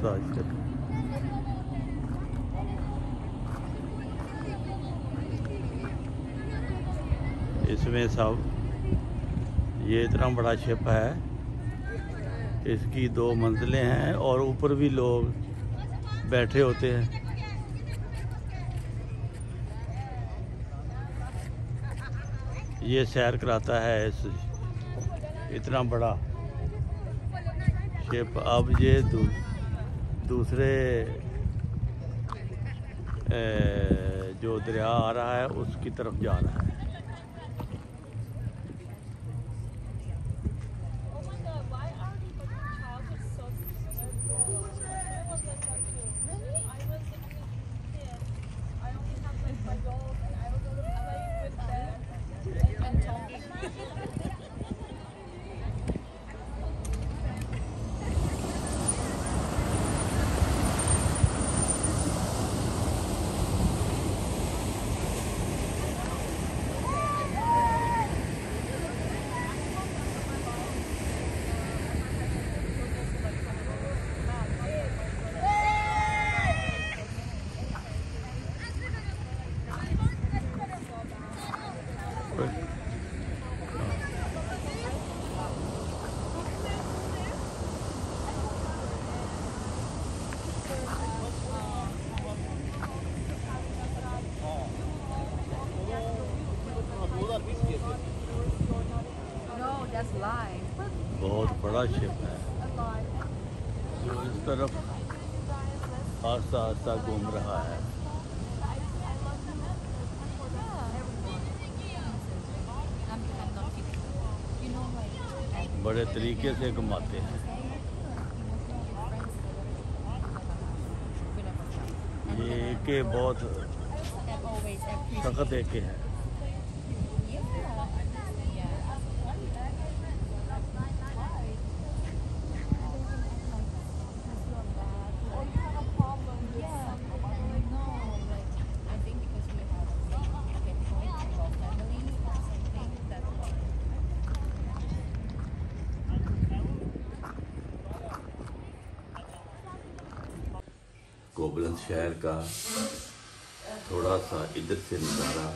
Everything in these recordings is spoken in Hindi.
सा शिप। इसमें सब ये इतना बड़ा शिप है, इसकी 2 मंजिलें हैं और ऊपर भी लोग बैठे होते हैं। ये सैर कराता है इस इतना बड़ा शिप। अब ये दूसरे जो दरिया आ रहा है उसकी तरफ जा रहा है। बहुत बड़ा शिप है जो इस तरफ आस्ता आस्ता घूम रहा है। बड़े तरीके से घुमाते हैं। ये एके बहुत सख्त एके हैं। कोबलंत शहर का थोड़ा सा इधर से नज़ारा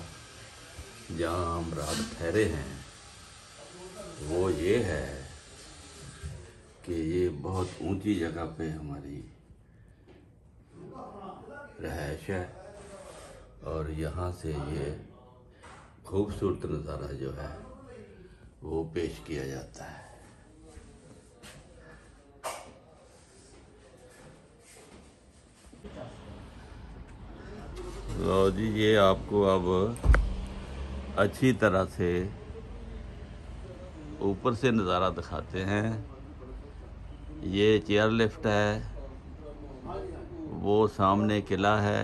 जहाँ हम रात ठहरे हैं वो ये है कि ये बहुत ऊंची जगह पे हमारी रहायश है और यहाँ से ये खूबसूरत नज़ारा जो है वो पेश किया जाता है। लो जी, ये आपको अब अच्छी तरह से ऊपर से नज़ारा दिखाते हैं। ये चेयर लिफ्ट है, वो सामने किला है,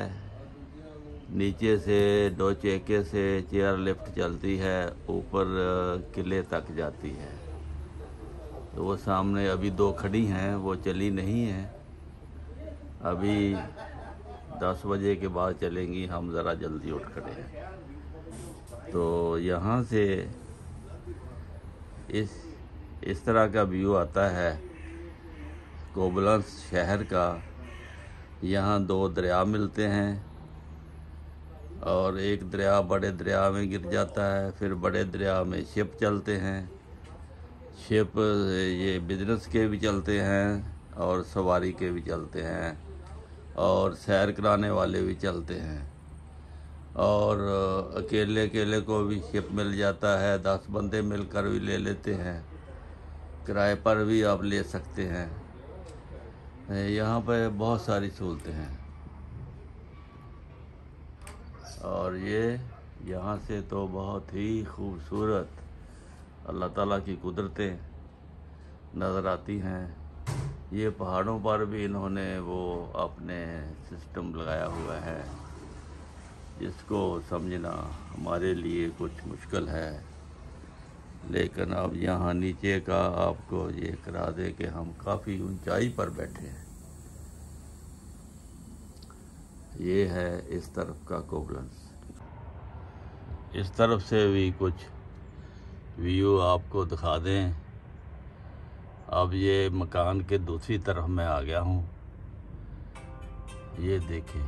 नीचे से 2 चेके से चेयर लिफ्ट चलती है, ऊपर किले तक जाती है। तो वो सामने अभी 2 खड़ी हैं, वो चली नहीं हैं, अभी 10 बजे के बाद चलेंगी। हम ज़रा जल्दी उठ खड़े हैं। तो यहाँ से इस तरह का व्यू आता है कोबलंत शहर का। यहाँ 2 दरिया मिलते हैं और एक दरिया बड़े दरिया में गिर जाता है, फिर बड़े दरिया में शिप चलते हैं। शिप ये बिजनेस के भी चलते हैं और सवारी के भी चलते हैं और सैर कराने वाले भी चलते हैं और अकेले अकेले को भी शिप मिल जाता है। 10 बंदे मिलकर भी ले लेते हैं, किराए पर भी आप ले सकते हैं। यहाँ पे बहुत सारी सहूलतें हैं और ये यहाँ से तो बहुत ही खूबसूरत अल्लाह ताला की कुदरतें नज़र आती हैं। ये पहाड़ों पर भी इन्होंने वो अपने सिस्टम लगाया हुआ है जिसको समझना हमारे लिए कुछ मुश्किल है, लेकिन अब यहाँ नीचे का आपको ये करा दे कि हम काफ़ी ऊंचाई पर बैठे हैं। ये है इस तरफ का कोबलंत। इस तरफ से भी कुछ व्यू आपको दिखा दें। अब ये मकान के दूसरी तरफ मैं आ गया हूँ। ये देखें,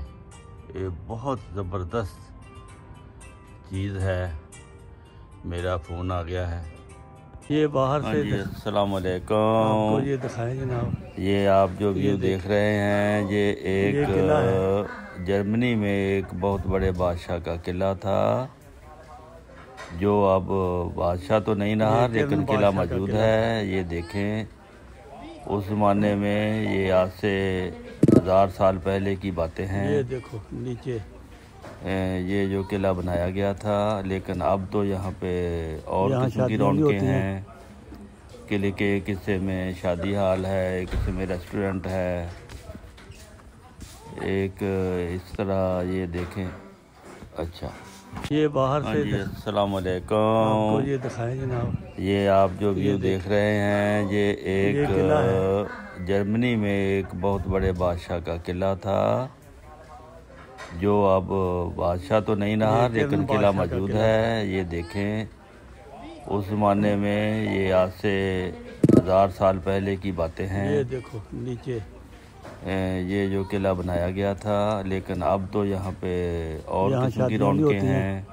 ये बहुत ज़बरदस्त चीज़ है। मेरा फ़ोन आ गया है। ये बाहर हाँ से जी, अस्सलाम आपको वालेकुम। ये दिखाएं जनाब। ये आप जो व्यू देख रहे हैं, ये एक किला है। जर्मनी में एक बहुत बड़े बादशाह का किला था, जो अब बादशाह तो नहीं रहा, लेकिन किला मौजूद है। ये देखें, उस ज़माने में, ये आज से 1000 साल पहले की बातें हैं। ये देखो नीचे ये जो किला बनाया गया था, लेकिन अब तो यहाँ पे और किस्म की रौनकें हैं। किले के एक हिस्से में शादी हाल है, एक हिस्से में रेस्टोरेंट है, एक इस तरह। ये देखें। अच्छा, ये बाहर हाँ से जी, अस्सलाम आपको वालेकुम। ये दिखाएं जनाब। ये आप जो व्यू देख रहे हैं, ये एक किला है। जर्मनी में एक बहुत बड़े बादशाह का किला था, जो अब बादशाह तो नहीं रहा, लेकिन किला मौजूद है। ये देखें, उस ज़माने में, ये आज से 1000 साल पहले की बातें हैं। ये देखो नीचे ये जो किला बनाया गया था, लेकिन अब तो यहाँ पे और किस्म की रौनकें हैं।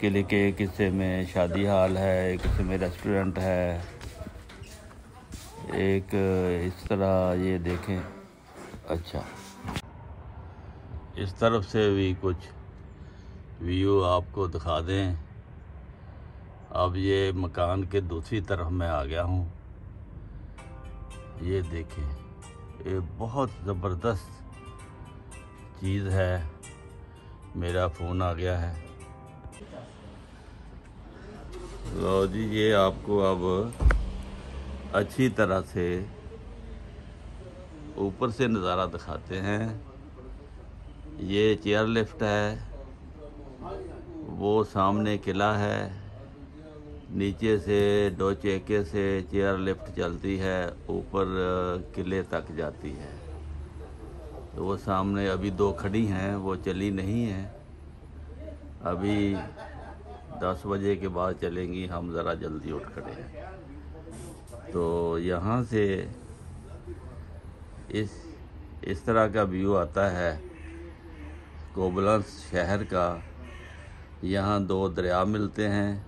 किले के एक हिस्से में शादी हाल है, एक हिस्से में रेस्टोरेंट है, एक इस तरह। ये देखें। अच्छा, इस तरफ से भी कुछ व्यू आपको दिखा दें। अब ये मकान के दूसरी तरफ मैं आ गया हूँ। ये देखें, ये बहुत ज़बरदस्त चीज़ है। मेरा फ़ोन आ गया है। लो जी, ये आपको अब अच्छी तरह से ऊपर से नज़ारा दिखाते हैं। ये चेयर लिफ्ट है, वो सामने किला है, नीचे से 2 चक्के से चेयर लिफ्ट चलती है, ऊपर किले तक जाती है। तो वो सामने अभी 2 खड़ी हैं, वो चली नहीं हैं। अभी 10 बजे के बाद चलेंगी, हम ज़रा जल्दी उठ खड़े हैं। तो यहाँ से इस तरह का व्यू आता है कोबलंस शहर का। यहाँ 2 दरिया मिलते हैं,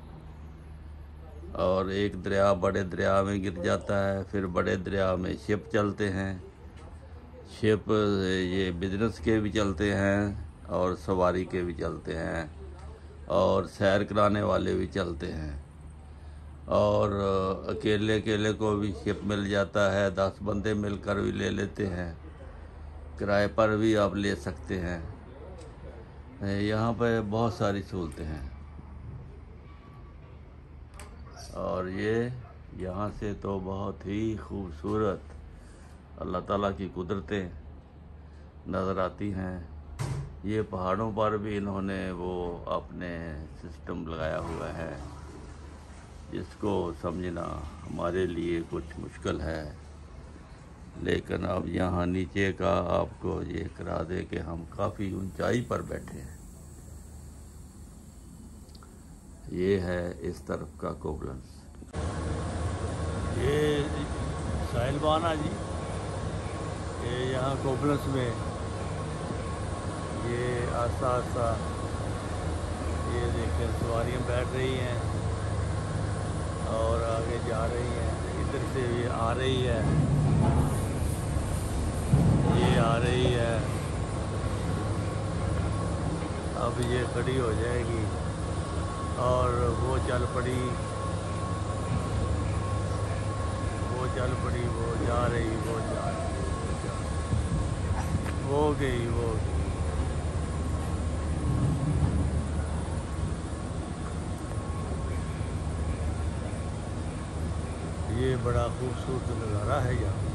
और एक दरिया बड़े दरिया में गिर जाता है। फिर बड़े दरिया में शिप चलते हैं। शिप ये बिजनेस के भी चलते हैं, और सवारी के भी चलते हैं, और सैर कराने वाले भी चलते हैं। और अकेले अकेले को भी शिप मिल जाता है, 10 बंदे मिलकर भी ले लेते हैं, किराए पर भी आप ले सकते हैं। यहाँ पे बहुत सारी सहूलतें हैं। और ये यहाँ से तो बहुत ही खूबसूरत अल्लाह ताला की कुदरतें नज़र आती हैं। ये पहाड़ों पर भी इन्होंने वो अपने सिस्टम लगाया हुआ है, जिसको समझना हमारे लिए कुछ मुश्किल है। लेकिन अब यहाँ नीचे का आपको ये करा दे कि हम काफ़ी ऊंचाई पर बैठे हैं। ये है इस तरफ का कोबलंस। ये साहिलबाना जी, ये यहाँ कोबलंस में ये आस्ता आस्ता ये देखें सवारियाँ बैठ रही हैं और आगे जा रही हैं। इधर से ये आ रही है, ये आ रही है। अब ये खड़ी हो जाएगी और वो चल पड़ी, वो चल पड़ी, वो जा रही, वो जा रही, वो गई, वो गई। ये बड़ा खूबसूरत नज़ारा है यहाँ।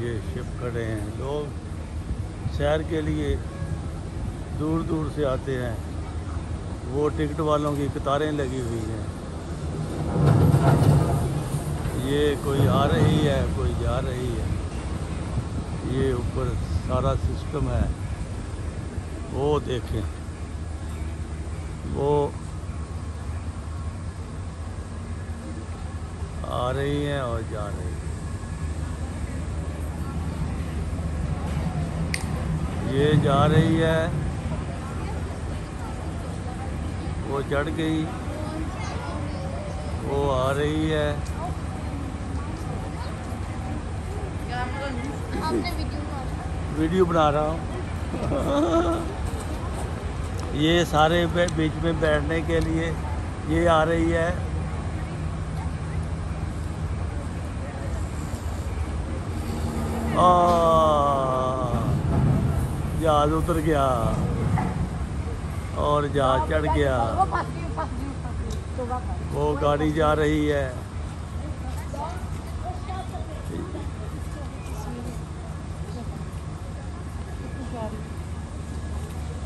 ये शिप खड़े हैं, लोग सैर के लिए दूर दूर से आते हैं। वो टिकट वालों की कतारें लगी हुई हैं। ये कोई आ रही है, कोई जा रही है। ये ऊपर सारा सिस्टम है, वो देखें, वो आ रही हैं और जा रही हैं। ये जा रही है, वो चढ़ गई, वो आ रही है। आपने वीडियो बना रहा हूँ। ये सारे बीच में बैठने के लिए ये आ रही है। जहाज उतर गया और जहाज चढ़ गया। वो गाड़ी जा रही है।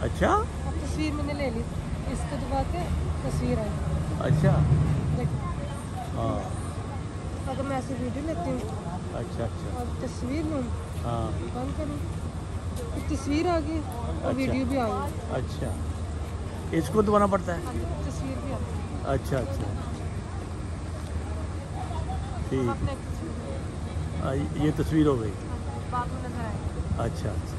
अच्छा, तस्वीर मैंने ले ली, इसको दबा के तस्वीर आई। अच्छा, देखो, हाँ, अगर मैं ऐसे वीडियो लेती हूँ अच्छा अच्छा, और तस्वीर लूँ, हाँ, बंद करूँ, तो तस्वीर आ गई और अच्छा। वीडियो भी आ गई। अच्छा, इसको दबाना पड़ता है। तस्वीर भी आ गई। अच्छा अच्छा, ठीक। आपने एक तस्वीर ये तस्वीर हो गई। बाद में नजर आएगी। अच्छा अच्छा,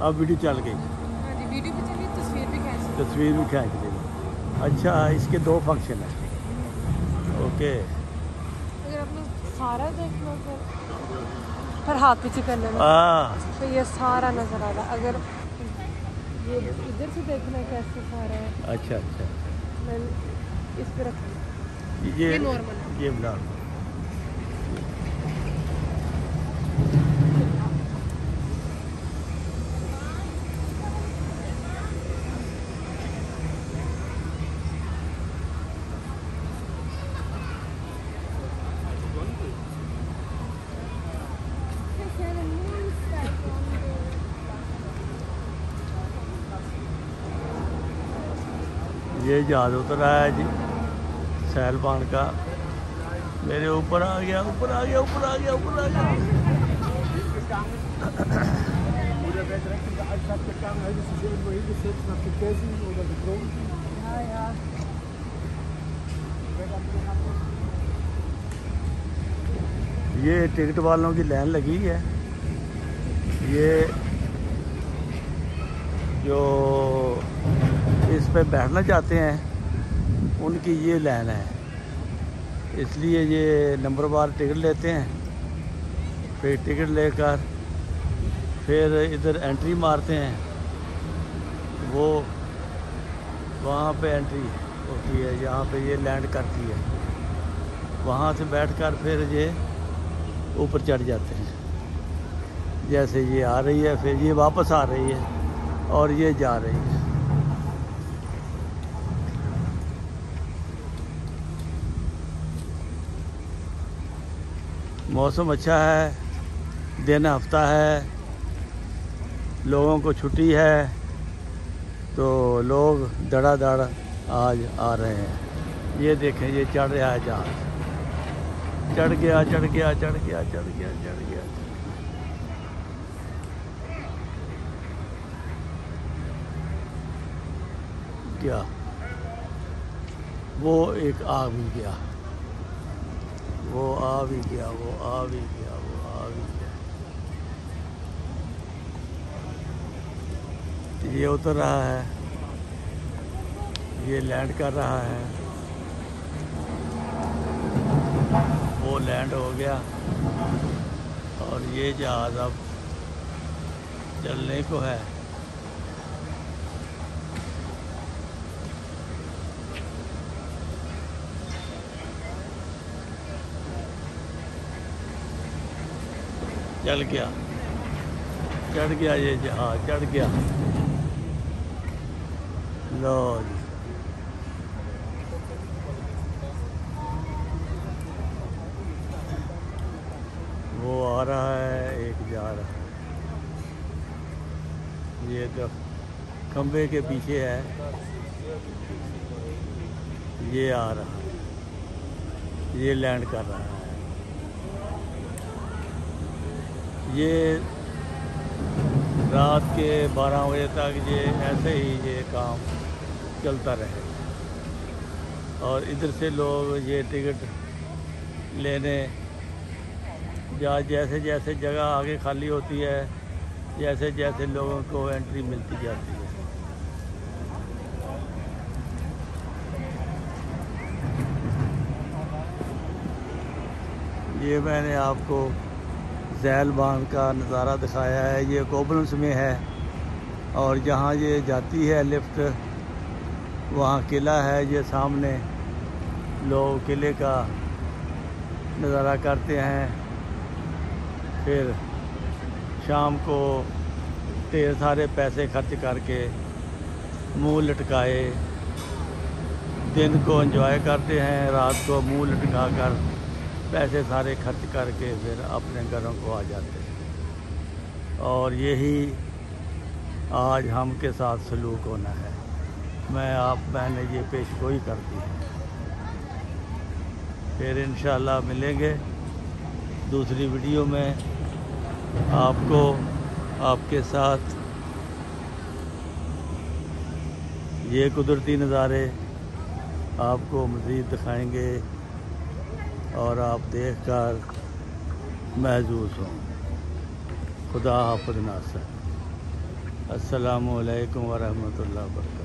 अब वीडियो चल गई, हाँ जी, वीडियो भी चली, तस्वीर भी खींच ली। तस्वीर भी खींच ली। अच्छा, इसके 2 फंक्शन हैं। ओके, अगर आपने सारा देखना फिर हाथ पीछे करने में तो ये सारा नजर आ रहा। अगर ये इधर से देखना है कैसे सारा है, अच्छा अच्छा, मैं इस पे रखूँगी। ये नॉर्मल है। ये बना। ये जहाज उतर रहा है जी, सैलपान का। मेरे ऊपर आ गया, ऊपर आ गया, ऊपर आ गया, ऊपर आ गया। ये टिकट वालों की लाइन लगी है। ये जो इस पे बैठना चाहते हैं उनकी ये लाइन है, इसलिए ये नंबर बार टिकट लेते हैं। फिर टिकट लेकर फिर इधर एंट्री मारते हैं। वो वहाँ पे एंट्री होती है, जहाँ पे ये लैंड करती है। वहाँ से बैठकर फिर ये ऊपर चढ़ जाते हैं। जैसे ये आ रही है, फिर ये वापस आ रही है और ये जा रही है। मौसम अच्छा है, दिन हफ्ता है, लोगों को छुट्टी है, तो लोग धड़ाधड़ आज आ रहे हैं। ये देखें, ये चढ़ रहा है जहाज। चढ़ गया, चढ़ गया, चढ़ गया, चढ़ गया, चढ़ गया। क्या वो एक आ भी गया, वो आ भी गया, वो आ भी गया, वो आ भी गया। ये उतर रहा है, ये लैंड कर रहा है। वो लैंड हो गया और ये जहाज अब चलने को है। चल गया, चढ़ गया, ये जहाज चढ़ गया। लो जी, वो आ रहा है, एक जा रहा है। ये तो खंबे के पीछे है, ये आ रहा है, ये लैंड कर रहा है। ये रात के 12 बजे तक ये ऐसे ही ये काम चलता रहे। और इधर से लोग ये टिकट लेने, या जैसे जैसे जगह आगे खाली होती है, जैसे जैसे लोगों को एंट्री मिलती जाती है। ये मैंने आपको झैल बांध का नज़ारा दिखाया है। ये कोबलंस में है और जहाँ ये जाती है लिफ्ट वहाँ किला है। ये सामने लोग किले का नज़ारा करते हैं। फिर शाम को ढेर सारे पैसे खर्च करके मुंह लटकाए दिन को एंजॉय करते हैं, रात को मुंह लटका कर पैसे सारे खर्च करके फिर अपने घरों को आ जाते हैं। और यही आज हम के साथ सलूक होना है। मैंने ये पेशगोई कर दी है। फिर इंशाल्लाह मिलेंगे दूसरी वीडियो में, आपको आपके साथ ये कुदरती नज़ारे आपको मज़ीद दिखाएंगे और आप देखकर महसूस हों। खुदा हाफ़िज़ नासर। अस्सलामु अलैकुम व रहमतुल्लाहि व बरकातहू।